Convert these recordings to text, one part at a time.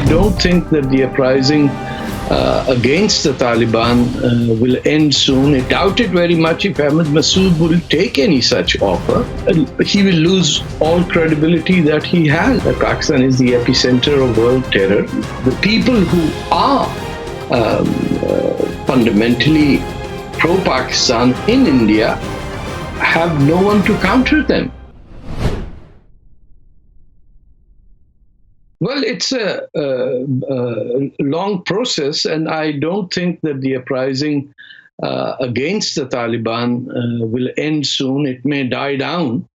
don't think that the uprising against the Taliban will end soon. I doubt it very much if Ahmed Massoud will take any such offer. He will lose all credibility that he has. Pakistan is the epicenter of world terror. The people who are fundamentally pro-Pakistan in India have no one to counter them. Well, it's a long process, and I don't think that the uprising against the Taliban will end soon. It may die down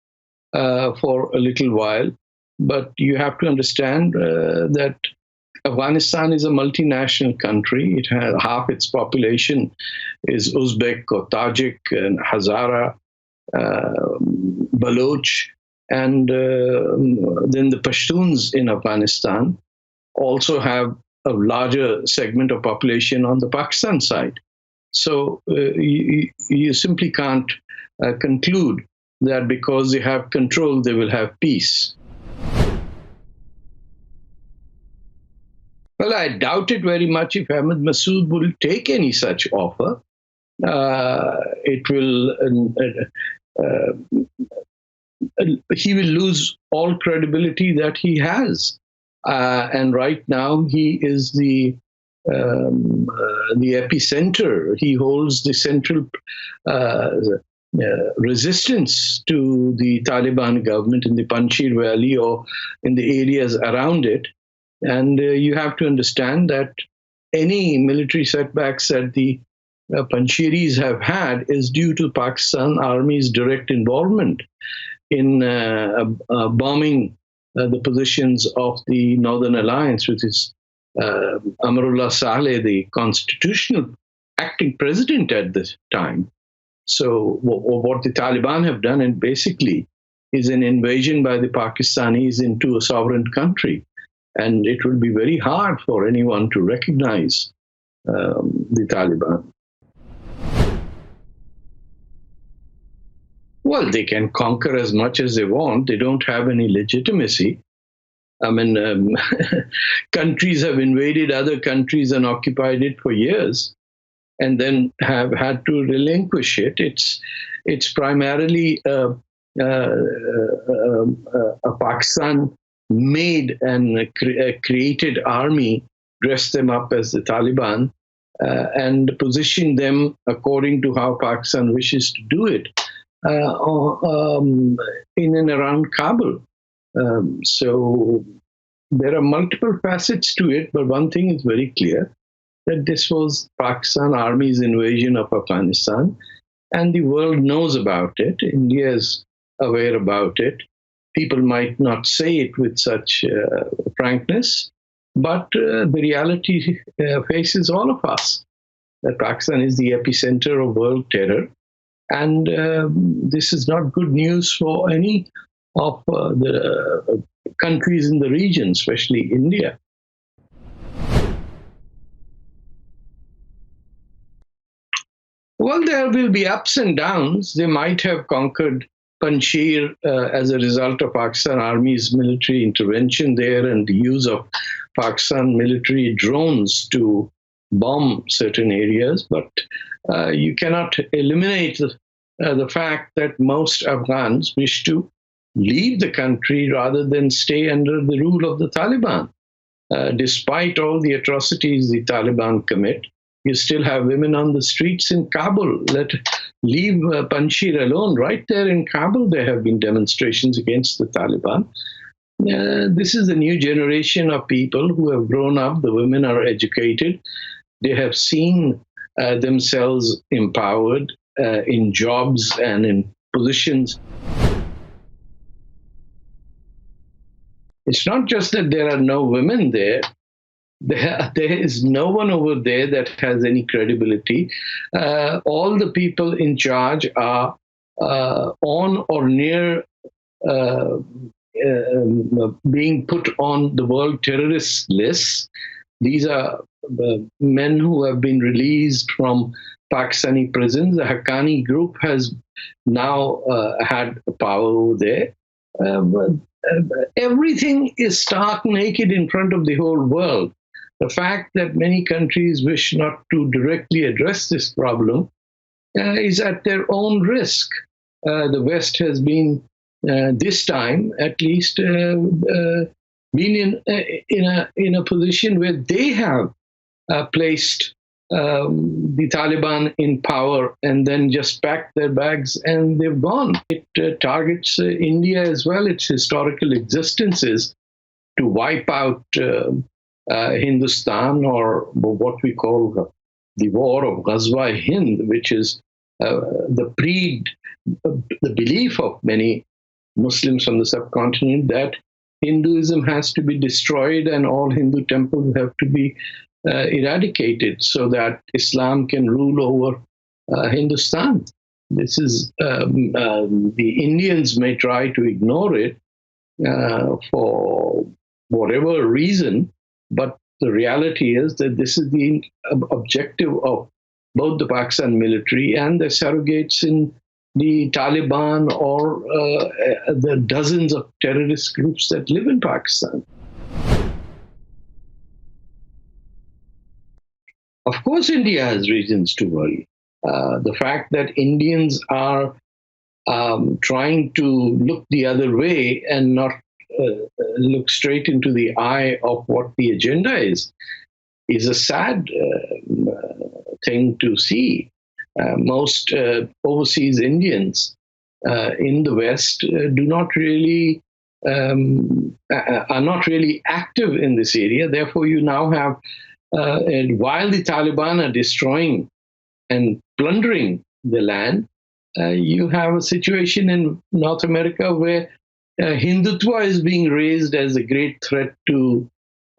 for a little while, but you have to understand that Afghanistan is a multinational country. It has half its population is Uzbek or Tajik and Hazara, Baloch. And then the Pashtuns in Afghanistan also have a larger segment of population on the Pakistan side. So you simply can't conclude that because they have control, they will have peace. Well, I doubt it very much if Ahmed Massoud will take any such offer. He will lose all credibility that he has. And right now, he is the epicenter. He holds the central resistance to the Taliban government in the Panjshir Valley or in the areas around it. And you have to understand that any military setbacks that the Panjshiris have had is due to Pakistan Army's direct involvement in bombing the positions of the Northern Alliance, which is Amarullah Saleh, the constitutional acting president at this time. So what the Taliban have done, and basically, is an invasion by the Pakistanis into a sovereign country. And it will be very hard for anyone to recognize the Taliban. Well, they can conquer as much as they want. They don't have any legitimacy. I mean, countries have invaded other countries and occupied it for years, and then have had to relinquish it. It's primarily a Pakistan-made and created army, dressed them up as the Taliban, and positioned them according to how Pakistan wishes to do it. In and around Kabul. So there are multiple facets to it, but one thing is very clear, that this was Pakistan Army's invasion of Afghanistan, and the world knows about it. India is aware about it. People might not say it with such frankness, but the reality faces all of us, that Pakistan is the epicenter of world terror. And this is not good news for any of the countries in the region, especially India. Well, there will be ups and downs. They might have conquered Panjshir as a result of Pakistan Army's military intervention there and the use of Pakistan military drones to bomb certain areas, but you cannot eliminate the fact that most Afghans wish to leave the country rather than stay under the rule of the Taliban. Despite all the atrocities the Taliban commit, you still have women on the streets in Kabul. Leave Panjshir alone. Right there in Kabul, there have been demonstrations against the Taliban. This is a new generation of people who have grown up. The women are educated. They have seen themselves empowered in jobs and in positions. It's not just that there are no women there. There is no one over there that has any credibility. All the people in charge are on or near being put on the world terrorist list. These are men who have been released from Pakistani prisons. The Haqqani group has now had power over there. everything is stark naked in front of the whole world. The fact that many countries wish not to directly address this problem is at their own risk. The West has been, this time at least, been in a position where they have placed the Taliban in power and then just packed their bags and they've gone. It targets India as well, its historical existences, to wipe out Hindustan, or what we call the War of Ghazwa Hind, which is the belief of many Muslims from the subcontinent that Hinduism has to be destroyed and all Hindu temples have to be eradicated so that Islam can rule over Hindustan. This is the Indians may try to ignore it for whatever reason, but the reality is that this is the objective of both the Pakistan military and the surrogates in the Taliban or the dozens of terrorist groups that live in Pakistan. Of course, India has reasons to worry. The fact that Indians are trying to look the other way and not look straight into the eye of what the agenda is a sad thing to see. Most overseas Indians in the West do not really are not really active in this area. Therefore, you now have, while the Taliban are destroying and plundering the land, you have a situation in North America where Hindutva is being raised as a great threat to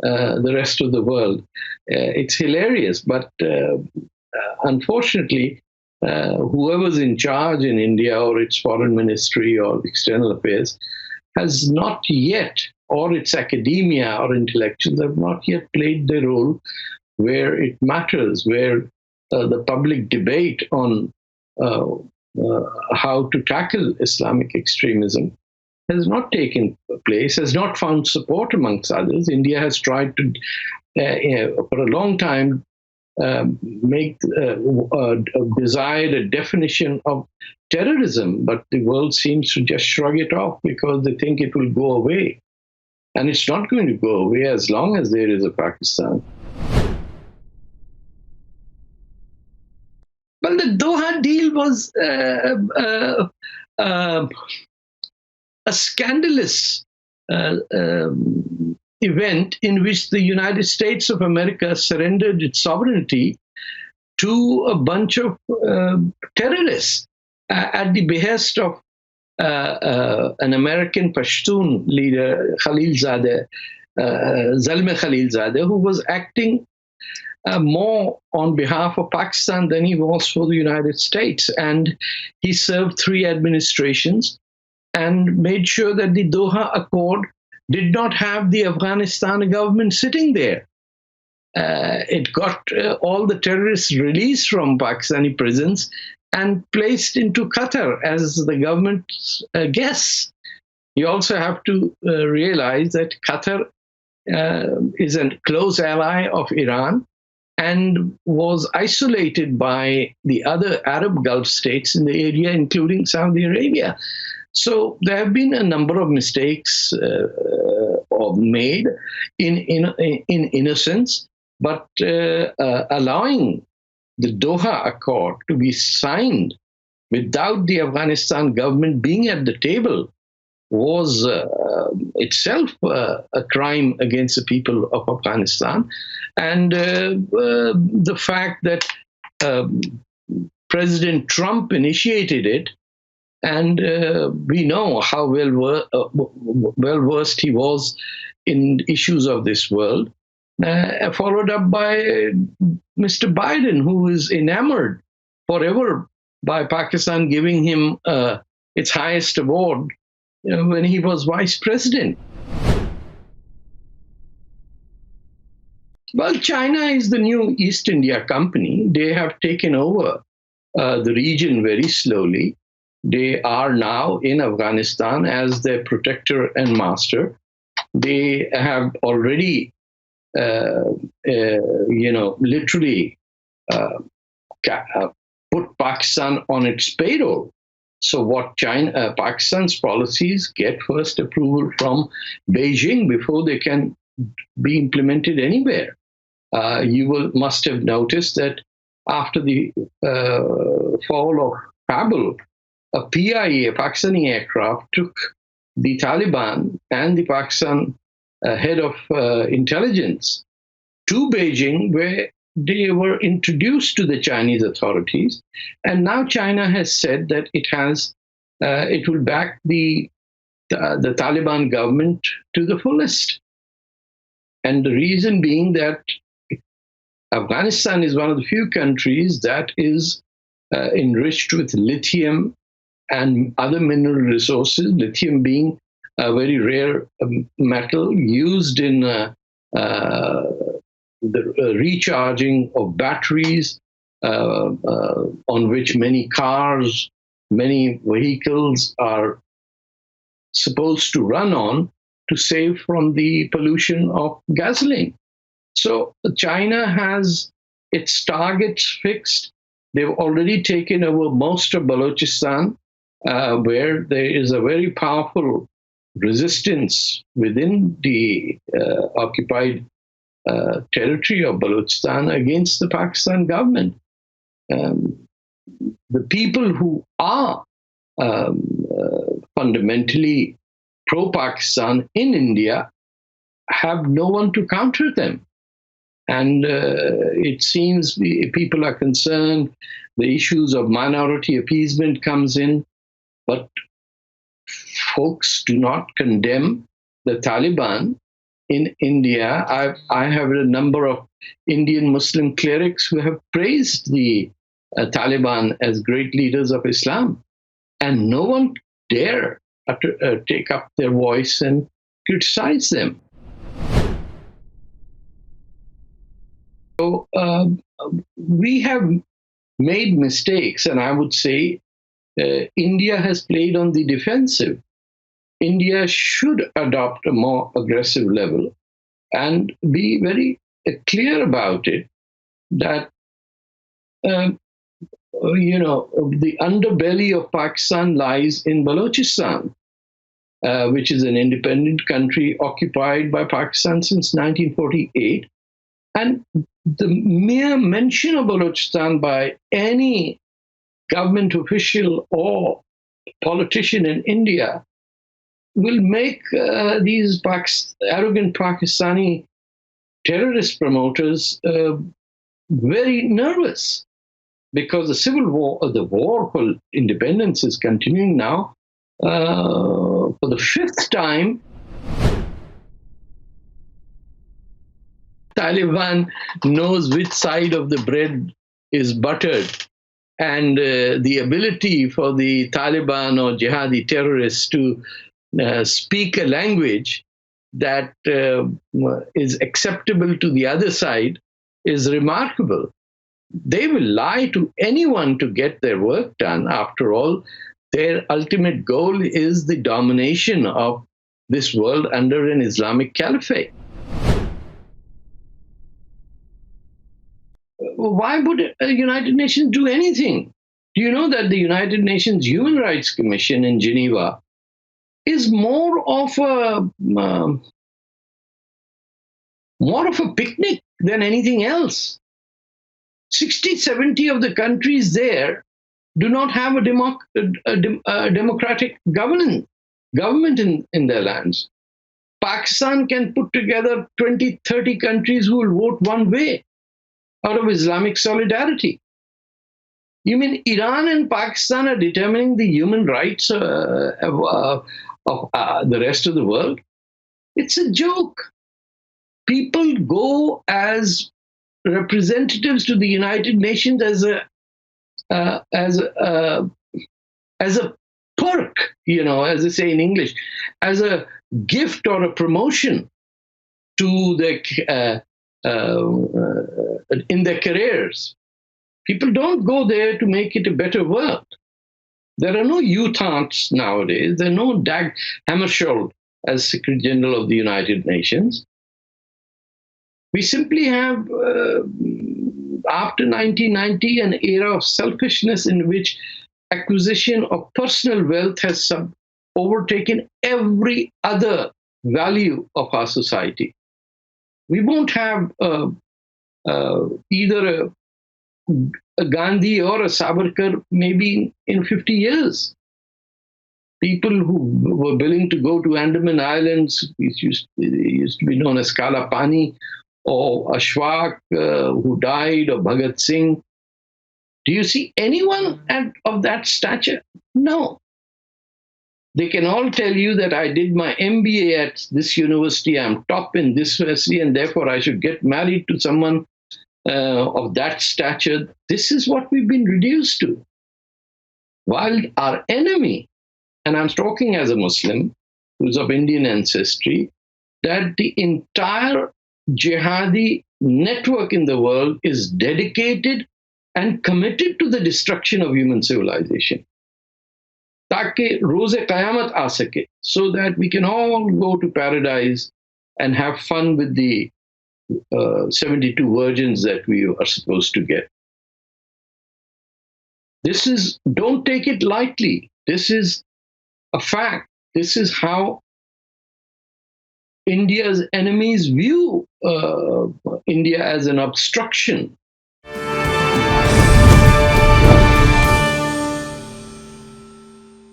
the rest of the world. It's hilarious, but unfortunately, whoever's in charge in India or its foreign ministry or external affairs has not yet, or its academia or intellectuals have not yet played their role where it matters, where the public debate on how to tackle Islamic extremism has not taken place, has not found support amongst others. India has tried to, for a long time, desired a definition of terrorism, but the world seems to just shrug it off because they think it will go away. And it's not going to go away as long as there is a Pakistan. Well, the Doha deal was a scandalous event in which the United States of America surrendered its sovereignty to a bunch of terrorists at the behest of an American Pashtun leader, Zalmay Khalilzadeh, who was acting more on behalf of Pakistan than he was for the United States. And he served 3 administrations and made sure that the Doha Accord did not have the Afghanistan government sitting there. It got all the terrorists released from Pakistani prisons and placed into Qatar as the government's guests. You also have to realize that Qatar is a close ally of Iran and was isolated by the other Arab Gulf states in the area, including Saudi Arabia. So there have been a number of mistakes made in innocence, but allowing the Doha Accord to be signed without the Afghanistan government being at the table was itself a crime against the people of Afghanistan. And the fact that President Trump initiated it, and we know how well versed he was in issues of this world, followed up by Mr. Biden, who is enamored forever by Pakistan giving him its highest award when he was vice president. Well, China is the new East India Company. They have taken over the region very slowly. They are now in Afghanistan as their protector and master. They have already, literally uh, put Pakistan on its payroll. So what Pakistan's policies get first approval from Beijing before they can be implemented anywhere. You must have noticed that after the fall of Kabul, a PIA, a Pakistani aircraft, took the Taliban and the Pakistan head of intelligence to Beijing, where they were introduced to the Chinese authorities. And now China has said that it will back the Taliban government to the fullest. And the reason being that Afghanistan is one of the few countries that is enriched with lithium and other mineral resources, lithium being a very rare metal used in the recharging of batteries, on which many cars, many vehicles are supposed to run on to save from the pollution of gasoline. So China has its targets fixed. They've already taken over most of Balochistan, where there is a very powerful resistance within the occupied territory of Balochistan against the Pakistan government. The people who are fundamentally pro-Pakistan in India have no one to counter them. And it seems people are concerned, the issues of minority appeasement comes in, but folks do not condemn the Taliban in India. I have a number of Indian Muslim clerics who have praised the Taliban as great leaders of Islam, and no one dare take up their voice and criticize them. So we have made mistakes, and I would say India has played on the defensive. India should adopt a more aggressive level and be very clear about it that, the underbelly of Pakistan lies in Balochistan, which is an independent country occupied by Pakistan since 1948. And the mere mention of Balochistan by any government official or politician in India will make these arrogant Pakistani terrorist promoters very nervous, because the civil war, or the war for independence, is continuing now for the fifth time. Taliban knows which side of the bread is buttered, and the ability for the Taliban or jihadi terrorists to speak a language that is acceptable to the other side is remarkable. They will lie to anyone to get their work done. After all, their ultimate goal is the domination of this world under an Islamic caliphate. Why would the United Nations do anything? Do you know that the United Nations Human Rights Commission in Geneva is more of a picnic than anything else? 60, 70 of the countries there do not have a democratic government in their lands. Pakistan can put together 20, 30 countries who will vote one way out of Islamic solidarity. You mean Iran and Pakistan are determining the human rights of the rest of the world? It's a joke. People go as representatives to the United Nations as a perk, as they say in English, as a gift or a promotion to in their careers. People don't go there to make it a better world. There are no U-thants nowadays. There are no Dag Hammarskjöld as Secretary General of the United Nations. We simply have, after 1990, an era of selfishness in which acquisition of personal wealth has overtaken every other value of our society. We won't have either a Gandhi or a Savarkar maybe in 50 years. People who were willing to go to Andaman Islands, which used to be known as Kala Pani, or Ashfaq who died, or Bhagat Singh. Do you see anyone of that stature? No. They can all tell you that I did my MBA at this university, I'm top in this university, and therefore I should get married to someone of that stature. This is what we've been reduced to. While our enemy, and I'm talking as a Muslim who's of Indian ancestry, that the entire jihadi network in the world is dedicated and committed to the destruction of human civilization. ताकि रोज़े क़यामत आ सके, so that we can all go to paradise and have fun with the 72 virgins that we are supposed to get. This is, don't take it lightly. This is a fact. This is how India's enemies view India as an obstruction